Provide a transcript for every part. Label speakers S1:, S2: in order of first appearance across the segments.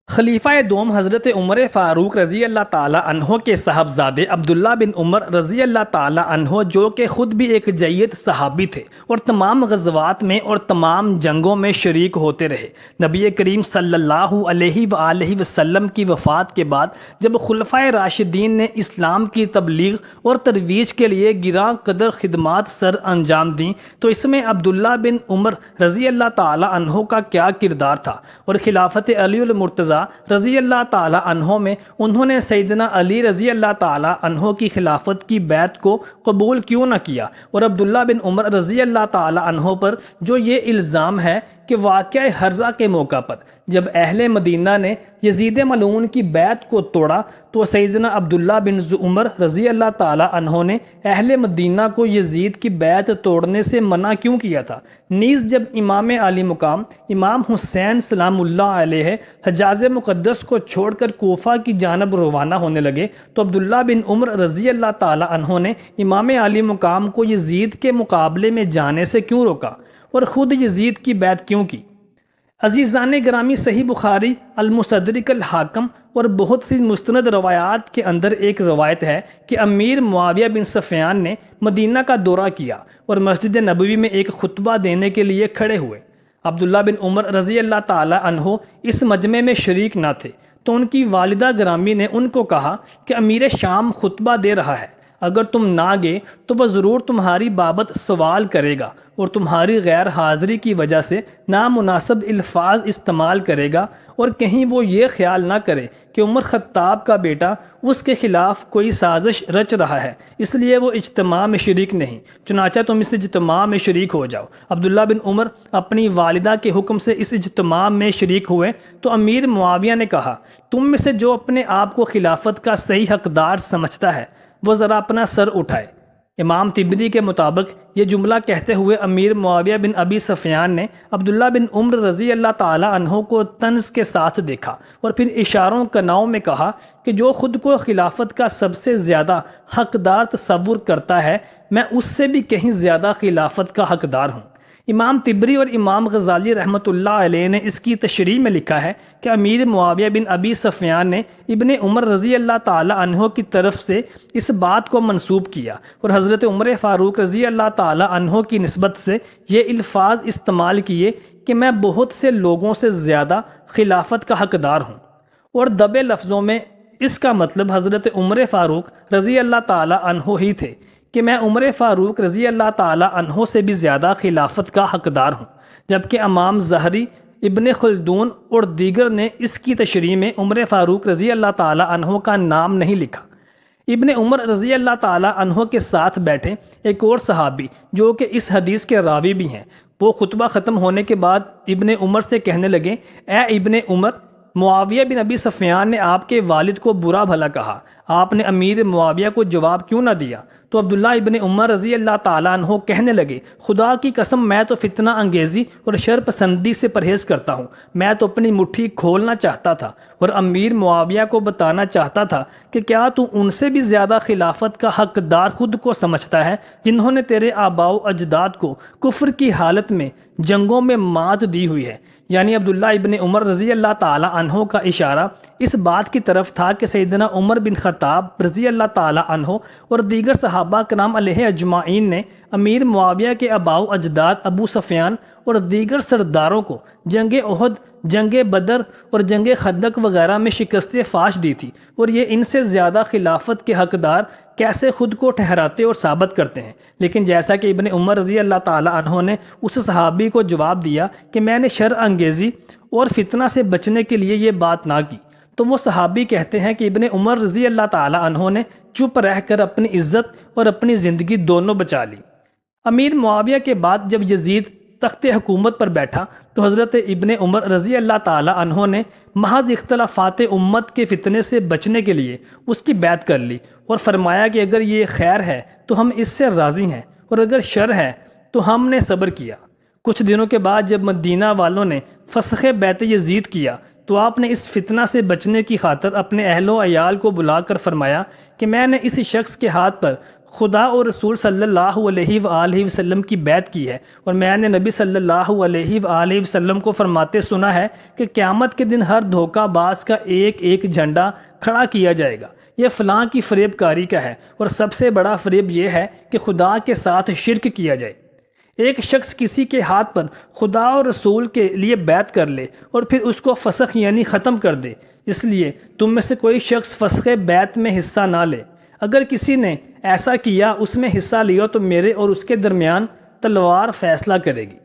S1: خلیفہ دوم حضرت عمر فاروق رضی اللہ تعالیٰ عنہ کے صاحبزادے عبداللہ بن عمر رضی اللہ تعالیٰ عنہ، جو کہ خود بھی ایک جید صحابی تھے اور تمام غزوات میں اور تمام جنگوں میں شریک ہوتے رہے، نبی کریم صلی اللہ علیہ وآلہ وسلم کی وفات کے بعد جب خلفائے راشدین نے اسلام کی تبلیغ اور ترویج کے لیے گراں قدر خدمات سر انجام دیں، تو اس میں عبداللہ بن عمر رضی اللہ تعالیٰ عنہ کا کیا کردار تھا، اور خلافت علی المرتضیٰ رضی اللہ تعالیٰ عنہ میں انہوں نے سیدنا علی رضی اللہ تعالیٰ عنہ کی خلافت کی بیعت کو قبول کیوں نہ کیا، اور عبداللہ بن عمر رضی اللہ تعالیٰ عنہ پر جو یہ الزام ہے کہ واقعہ حرہ کے موقع پر جب اہل مدینہ نے یزید ملعون کی بیعت کو توڑا تو سیدنا عبداللہ بن عمر رضی اللہ تعالیٰ عنہ نے اہل مدینہ کو یزید کی بیعت توڑنے سے منع کیوں کیا تھا۔ نیز جب امام عالی مقام امام حسین سلام اللہ علیہ حجاز مقدس کو چھوڑ کر کوفہ کی جانب روانہ ہونے لگے تو عبداللہ بن عمر رضی اللہ تعالیٰ عنہ نے امام عالی مقام کو یزید کے مقابلے میں جانے سے کیوں روکا اور خود یزید کی بیعت کیوں کی؟ عزیزان گرامی، صحیح بخاری، المستدرک الحاکم اور بہت سی مستند روایات کے اندر ایک روایت ہے کہ امیر معاویہ بن سفیان نے مدینہ کا دورہ کیا اور مسجد نبوی میں ایک خطبہ دینے کے لیے کھڑے ہوئے۔ عبداللہ بن عمر رضی اللہ تعالیٰ عنہ اس مجمع میں شریک نہ تھے، تو ان کی والدہ گرامی نے ان کو کہا کہ امیر شام خطبہ دے رہا ہے، اگر تم نہ گئے تو وہ ضرور تمہاری بابت سوال کرے گا اور تمہاری غیر حاضری کی وجہ سے نامناسب الفاظ استعمال کرے گا، اور کہیں وہ یہ خیال نہ کرے کہ عمر خطاب کا بیٹا اس کے خلاف کوئی سازش رچ رہا ہے، اس لیے وہ اجتماع میں شریک نہیں، چنانچہ تم اس اجتماع میں شریک ہو جاؤ۔ عبداللہ بن عمر اپنی والدہ کے حکم سے اس اجتماع میں شریک ہوئے تو امیر معاویہ نے کہا، تم میں سے جو اپنے آپ کو خلافت کا صحیح حقدار سمجھتا ہے وہ ذرا اپنا سر اٹھائے۔ امام طبری کے مطابق یہ جملہ کہتے ہوئے امیر معاویہ بن ابی سفیان نے عبداللہ بن عمر رضی اللہ تعالیٰ عنہ کو طنز کے ساتھ دیکھا اور پھر اشاروں کناؤں میں کہا کہ جو خود کو خلافت کا سب سے زیادہ حقدار تصور کرتا ہے، میں اس سے بھی کہیں زیادہ خلافت کا حقدار ہوں۔ امام طبری اور امام غزالی رحمۃ اللہ علیہ نے اس کی تشریح میں لکھا ہے کہ امیر معاویہ بن ابی سفیان نے ابن عمر رضی اللہ تعالی عنہ کی طرف سے اس بات کو منسوب کیا اور حضرت عمر فاروق رضی اللہ تعالی عنہ کی نسبت سے یہ الفاظ استعمال کیے کہ میں بہت سے لوگوں سے زیادہ خلافت کا حقدار ہوں، اور دبے لفظوں میں اس کا مطلب حضرت عمر فاروق رضی اللہ تعالی عنہ ہی تھے کہ میں عمر فاروق رضی اللہ تعالی عنہ سے بھی زیادہ خلافت کا حقدار ہوں، جبکہ امام زہری، ابن خلدون اور دیگر نے اس کی تشریح میں عمر فاروق رضی اللہ تعالی عنہ کا نام نہیں لکھا۔ ابن عمر رضی اللہ تعالی عنہ کے ساتھ بیٹھے ایک اور صحابی جو کہ اس حدیث کے راوی بھی ہیں، وہ خطبہ ختم ہونے کے بعد ابن عمر سے کہنے لگے، اے ابن عمر، معاویہ بن ابی سفیان نے آپ کے والد کو برا بھلا کہا، آپ نے امیر معاویہ کو جواب کیوں نہ دیا؟ تو عبداللہ ابن عمر رضی اللہ تعالیٰ عنہ کہنے لگے، خدا کی قسم میں تو فتنہ انگیزی اور شر پسندی سے پرہیز کرتا ہوں، میں تو اپنی مٹھی کھولنا چاہتا تھا اور امیر معاویہ کو بتانا چاہتا تھا کہ کیا تو ان سے بھی زیادہ خلافت کا حقدار خود کو سمجھتا ہے جنہوں نے تیرے آباء و اجداد کو کفر کی حالت میں جنگوں میں مات دی ہوئی ہے۔ یعنی عبداللہ ابن عمر رضی اللہ تعالیٰ عنہ کا اشارہ اس بات کی طرف تھا کہ سیدنا عمر بن خطاب رضی اللہ تعالیٰ عنہ اور دیگر صحابہ کرام علیہ اجمعین نے امیر معاویہ کے آباء و اجداد ابو سفیان اور دیگر سرداروں کو جنگ احد، جنگ بدر اور جنگ خندق وغیرہ میں شکست فاش دی تھی، اور یہ ان سے زیادہ خلافت کے حقدار کیسے خود کو ٹھہراتے اور ثابت کرتے ہیں۔ لیکن جیسا کہ ابن عمر رضی اللہ تعالی عنہ نے اس صحابی کو جواب دیا کہ میں نے شر انگیزی اور فتنہ سے بچنے کے لیے یہ بات نہ کی، تو وہ صحابی کہتے ہیں کہ ابن عمر رضی اللہ تعالی عنہ نے چپ رہ کر اپنی عزت اور اپنی زندگی دونوں بچا لی۔ امیر معاویہ کے بعد جب یزید تخت حکومت پر بیٹھا تو حضرت ابن عمر رضی اللہ تعالی عنہ نے محض اختلافات امت کے فتنے سے بچنے کے لیے اس کی بیعت کر لی اور فرمایا کہ اگر یہ خیر ہے تو ہم اس سے راضی ہیں، اور اگر شر ہے تو ہم نے صبر کیا۔ کچھ دنوں کے بعد جب مدینہ والوں نے فسخ بیعت یزید کیا تو آپ نے اس فتنہ سے بچنے کی خاطر اپنے اہل و عیال کو بلا کر فرمایا کہ میں نے اس شخص کے ہاتھ پر خدا اور رسول صلی اللہ علیہ وآلہ وسلم کی بیعت کی ہے، اور میں نے نبی صلی اللہ علیہ وآلہ وسلم کو فرماتے سنا ہے کہ قیامت کے دن ہر دھوکہ باز کا ایک ایک جھنڈا کھڑا کیا جائے گا، یہ فلاں کی فریب کاری کا ہے، اور سب سے بڑا فریب یہ ہے کہ خدا کے ساتھ شرک کیا جائے۔ ایک شخص کسی کے ہاتھ پر خدا اور رسول کے لیے بیعت کر لے اور پھر اس کو فسخ یعنی ختم کر دے، اس لیے تم میں سے کوئی شخص فسخ بیعت میں حصہ نہ لے۔ اگر کسی نے ایسا کیا، اس میں حصہ لیا، تو میرے اور اس کے درمیان تلوار فیصلہ کرے گی۔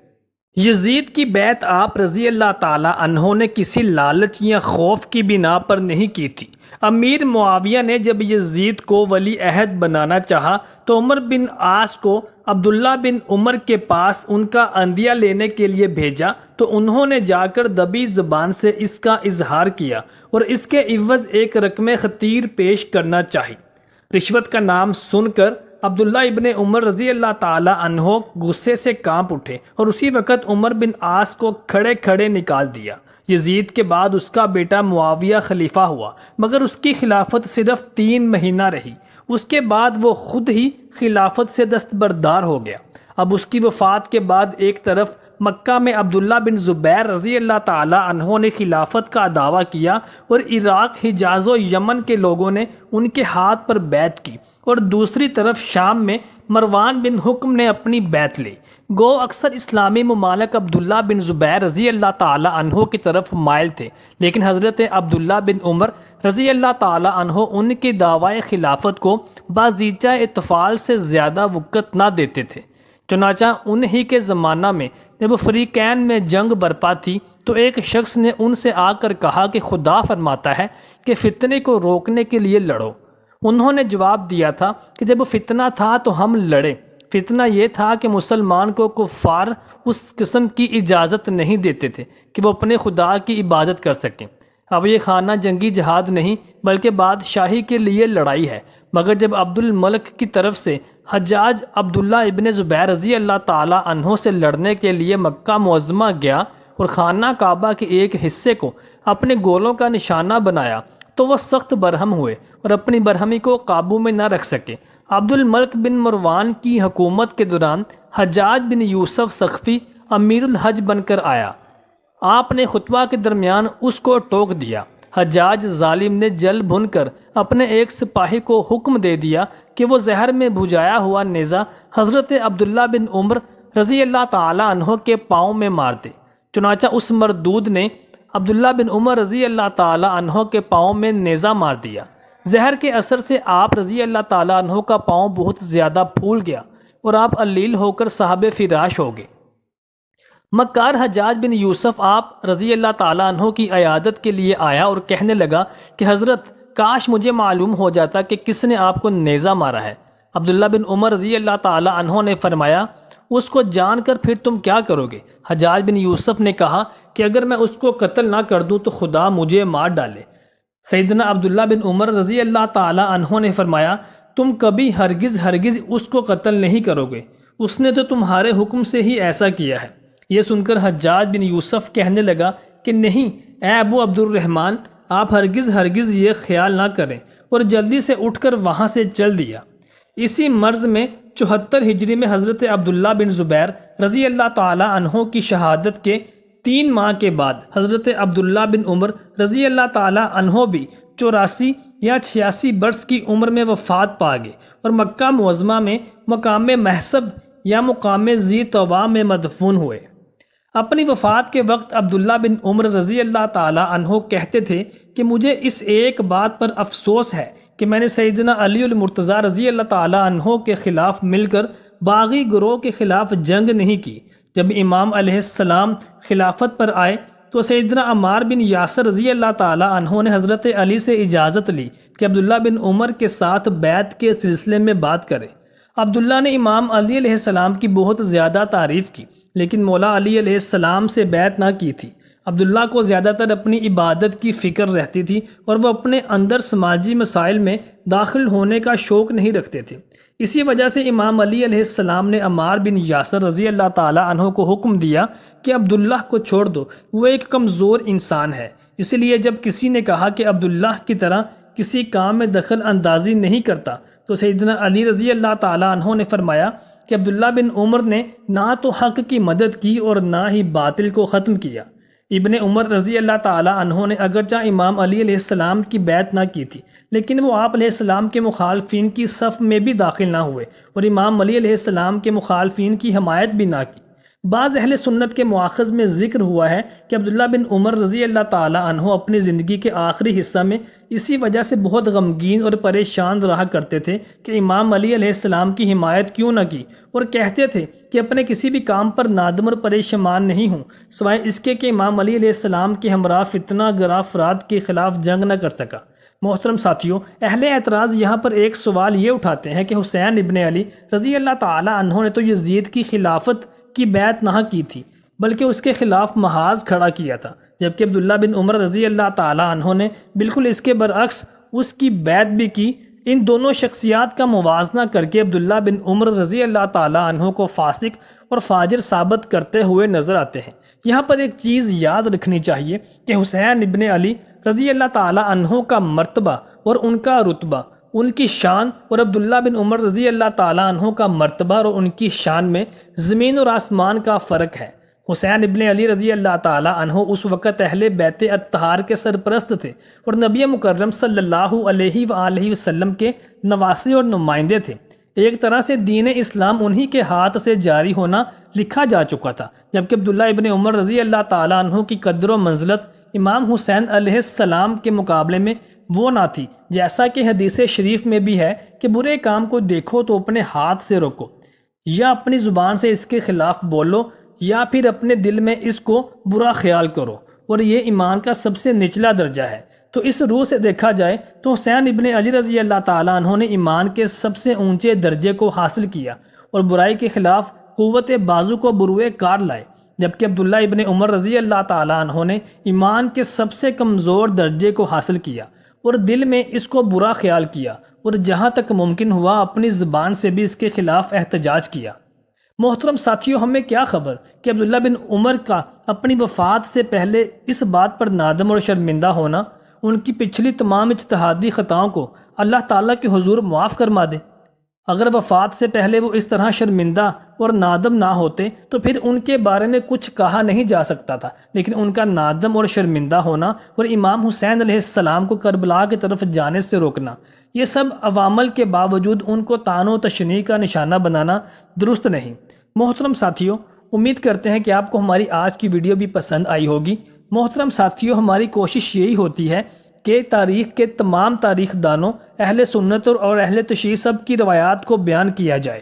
S1: یزید کی بیعت آپ رضی اللہ تعالی عنہ نے کسی لالچ یا خوف کی بنا پر نہیں کی تھی۔ امیر معاویہ نے جب یزید کو ولی عہد بنانا چاہا تو عمر بن عاص کو عبداللہ بن عمر کے پاس ان کا عندیہ لینے کے لیے بھیجا، تو انہوں نے جا کر دبی زبان سے اس کا اظہار کیا اور اس کے عوض ایک رقم خطیر پیش کرنا چاہی۔ رشوت کا نام سن کر عبداللہ ابن عمر رضی اللہ تعالی عنہ غصے سے کانپ اٹھے اور اسی وقت عمر بن عاص کو کھڑے کھڑے نکال دیا۔ یزید کے بعد اس کا بیٹا معاویہ خلیفہ ہوا، مگر اس کی خلافت صرف 3 مہینہ رہی۔ اس کے بعد وہ خود ہی خلافت سے دستبردار ہو گیا۔ اب اس کی وفات کے بعد ایک طرف مکہ میں عبداللہ بن زبیر رضی اللہ تعالی عنہ نے خلافت کا دعویٰ کیا اور عراق، حجاز و یمن کے لوگوں نے ان کے ہاتھ پر بیعت کی، اور دوسری طرف شام میں مروان بن حکم نے اپنی بیعت لی۔ گو اکثر اسلامی ممالک عبداللہ بن زبیر رضی اللہ تعالی عنہ کی طرف مائل تھے، لیکن حضرت عبداللہ بن عمر رضی اللہ تعالی عنہ ان کے دعوی خلافت کو بازیچہ اطفال سے زیادہ وقت نہ دیتے تھے۔ چنانچہ انہی کے زمانہ میں جب فریقین میں جنگ برپا تھی تو ایک شخص نے ان سے آ کر کہا کہ خدا فرماتا ہے کہ فتنے کو روکنے کے لیے لڑو۔ انہوں نے جواب دیا تھا کہ جب فتنہ تھا تو ہم لڑے۔ فتنہ یہ تھا کہ مسلمان کو کفار اس قسم کی اجازت نہیں دیتے تھے کہ وہ اپنے خدا کی عبادت کر سکیں۔ اب یہ خانہ جنگی جہاد نہیں بلکہ بادشاہی کے لیے لڑائی ہے، مگر جب عبد الملک کی طرف سے حجاج عبداللہ ابن زبیر رضی اللہ تعالی عنہ سے لڑنے کے لیے مکہ معظمہ گیا اور خانہ کعبہ کے ایک حصے کو اپنے گولوں کا نشانہ بنایا تو وہ سخت برہم ہوئے اور اپنی برہمی کو قابو میں نہ رکھ سکے۔ عبد الملک بن مروان کی حکومت کے دوران حجاج بن یوسف سقفی امیر الحج بن کر آیا۔ آپ نے خطبہ کے درمیان اس کو ٹوک دیا۔ حجاج ظالم نے جل بھن کر اپنے ایک سپاہی کو حکم دے دیا کہ وہ زہر میں بھجایا ہوا نیزہ حضرت عبداللہ بن عمر رضی اللہ تعالی عنہ کے پاؤں میں مار دے۔ چنانچہ اس مردود نے عبداللہ بن عمر رضی اللہ تعالی عنہ کے پاؤں میں نیزہ مار دیا۔ زہر کے اثر سے آپ رضی اللہ تعالی عنہ کا پاؤں بہت زیادہ پھول گیا اور آپ علیل ہو کر صاحب فراش ہو گئے۔ مکار حجاج بن یوسف آپ رضی اللہ تعالیٰ عنہ کی عیادت کے لیے آیا اور کہنے لگا کہ حضرت کاش مجھے معلوم ہو جاتا کہ کس نے آپ کو نیزہ مارا ہے۔ عبداللہ بن عمر رضی اللہ تعالیٰ عنہ نے فرمایا اس کو جان کر پھر تم کیا کرو گے؟ حجاج بن یوسف نے کہا کہ اگر میں اس کو قتل نہ کر دوں تو خدا مجھے مار ڈالے۔ سیدنا عبداللہ بن عمر رضی اللہ تعالیٰ عنہ نے فرمایا تم کبھی ہرگز اس کو قتل نہیں کرو گے، اس نے تو تمہارے حکم سے ہی ایسا کیا ہے۔ یہ سن کر حجاج بن یوسف کہنے لگا کہ نہیں اے ابو عبد الرحمن، آپ ہرگز یہ خیال نہ کریں، اور جلدی سے اٹھ کر وہاں سے چل دیا۔ اسی مرض میں 74 ہجری میں حضرت عبداللہ بن زبیر رضی اللہ تعالی عنہ کی شہادت کے 3 ماہ کے بعد حضرت عبداللہ بن عمر رضی اللہ تعالی عنہ بھی 84 یا 86 برس کی عمر میں وفات پا گئے اور مکہ معظمہ میں مقام محسب یا مقام ذی طوا میں مدفون ہوئے۔ اپنی وفات کے وقت عبداللہ بن عمر رضی اللہ تعالی عنہ کہتے تھے کہ مجھے اس ایک بات پر افسوس ہے کہ میں نے سیدنا علی المرتضیٰ رضی اللہ تعالی عنہ کے خلاف مل کر باغی گروہ کے خلاف جنگ نہیں کی۔ جب امام علیہ السلام خلافت پر آئے تو سیدنا عمار بن یاسر رضی اللہ تعالی عنہ نے حضرت علی سے اجازت لی کہ عبداللہ بن عمر کے ساتھ بیعت کے سلسلے میں بات کرے۔ عبداللہ نے امام علی علیہ السلام کی بہت زیادہ تعریف کی، لیکن مولا علی علیہ السلام سے بیعت نہ کی تھی۔ عبداللہ کو زیادہ تر اپنی عبادت کی فکر رہتی تھی اور وہ اپنے اندر سماجی مسائل میں داخل ہونے کا شوق نہیں رکھتے تھے۔ اسی وجہ سے امام علی علیہ السلام نے عمار بن یاسر رضی اللہ تعالی عنہ کو حکم دیا کہ عبداللہ کو چھوڑ دو، وہ ایک کمزور انسان ہے۔ اس لیے جب کسی نے کہا کہ عبداللہ کی طرح کسی کام میں دخل اندازی نہیں کرتا، تو سیدنا علی رضی اللہ تعالیٰ عنہ نے فرمایا کہ عبداللہ بن عمر نے نہ تو حق کی مدد کی اور نہ ہی باطل کو ختم کیا۔ ابن عمر رضی اللہ تعالیٰ عنہ نے اگرچہ امام علی علیہ السلام کی بیعت نہ کی تھی، لیکن وہ آپ علیہ السلام کے مخالفین کی صف میں بھی داخل نہ ہوئے اور امام علی علیہ السلام کے مخالفین کی حمایت بھی نہ کی۔ بعض اہل سنت کے مواخذ میں ذکر ہوا ہے کہ عبداللہ بن عمر رضی اللہ تعالیٰ عنہ اپنی زندگی کے آخری حصہ میں اسی وجہ سے بہت غمگین اور پریشان رہا کرتے تھے کہ امام علی علیہ السلام کی حمایت کیوں نہ کی، اور کہتے تھے کہ اپنے کسی بھی کام پر نادم اور پریشان نہیں ہوں سوائے اس کے کہ امام علی علیہ السلام کے ہمراہ فتنہ گر افراد کے خلاف جنگ نہ کر سکا۔ محترم ساتھیوں، اہل اعتراض یہاں پر ایک سوال یہ اٹھاتے ہیں کہ حسین ابن علی رضی اللہ تعالیٰ عنہ نے تو یزید کی خلافت کی بیعت نہ کی تھی بلکہ اس کے خلاف محاذ کھڑا کیا تھا، جبکہ عبداللہ بن عمر رضی اللہ تعالیٰ عنہ نے بالکل اس کے برعکس اس کی بیعت بھی کی۔ ان دونوں شخصیات کا موازنہ کر کے عبداللہ بن عمر رضی اللہ تعالیٰ عنہ کو فاسق اور فاجر ثابت کرتے ہوئے نظر آتے ہیں۔ یہاں پر ایک چیز یاد رکھنی چاہیے کہ حسین ابن علی رضی اللہ تعالیٰ عنہ کا مرتبہ اور ان کا رتبہ، ان کی شان اور عبداللہ بن عمر رضی اللہ تعالیٰ عنہ کا مرتبہ اور ان کی شان میں زمین اور آسمان کا فرق ہے۔ حسین ابن علی رضی اللہ تعالیٰ عنہ اس وقت اہل بیت اطہار کے سرپرست تھے اور نبی مکرم صلی اللہ علیہ وآلہ وسلم کے نواسے اور نمائندے تھے۔ ایک طرح سے دین اسلام انہی کے ہاتھ سے جاری ہونا لکھا جا چکا تھا، جبکہ عبداللہ ابن عمر رضی اللہ تعالیٰ عنہ کی قدر و منزلت امام حسین علیہ السلام کے مقابلے میں وہ نہ تھی، جیسا کہ حدیث شریف میں بھی ہے کہ برے کام کو دیکھو تو اپنے ہاتھ سے روکو، یا اپنی زبان سے اس کے خلاف بولو، یا پھر اپنے دل میں اس کو برا خیال کرو، اور یہ ایمان کا سب سے نچلا درجہ ہے۔ تو اس روح سے دیکھا جائے تو حسین ابن علی رضی اللہ تعالیٰ عنہ نے ایمان کے سب سے اونچے درجے کو حاصل کیا اور برائی کے خلاف قوت بازو کو بروئے کار لائے، جبکہ عبداللہ ابن عمر رضی اللہ تعالیٰ عنہ نے ایمان کے سب سے کمزور درجے کو حاصل کیا اور دل میں اس کو برا خیال کیا، اور جہاں تک ممکن ہوا اپنی زبان سے بھی اس کے خلاف احتجاج کیا۔ محترم ساتھیوں، ہمیں کیا خبر کہ عبداللہ بن عمر کا اپنی وفات سے پہلے اس بات پر نادم اور شرمندہ ہونا ان کی پچھلی تمام اجتہادی خطاؤں کو اللہ تعالیٰ کے حضور معاف فرما دے۔ اگر وفات سے پہلے وہ اس طرح شرمندہ اور نادم نہ ہوتے تو پھر ان کے بارے میں کچھ کہا نہیں جا سکتا تھا، لیکن ان کا نادم اور شرمندہ ہونا اور امام حسین علیہ السلام کو کربلا کی طرف جانے سے روکنا، یہ سب عوامل کے باوجود ان کو طعن و تشنیع کا نشانہ بنانا درست نہیں۔ محترم ساتھیوں، امید کرتے ہیں کہ آپ کو ہماری آج کی ویڈیو بھی پسند آئی ہوگی۔ محترم ساتھیوں، ہماری کوشش یہی ہوتی ہے کہ تاریخ کے تمام تاریخ دانوں، اہل سنت اور اہل تشیع سب کی روایات کو بیان کیا جائے۔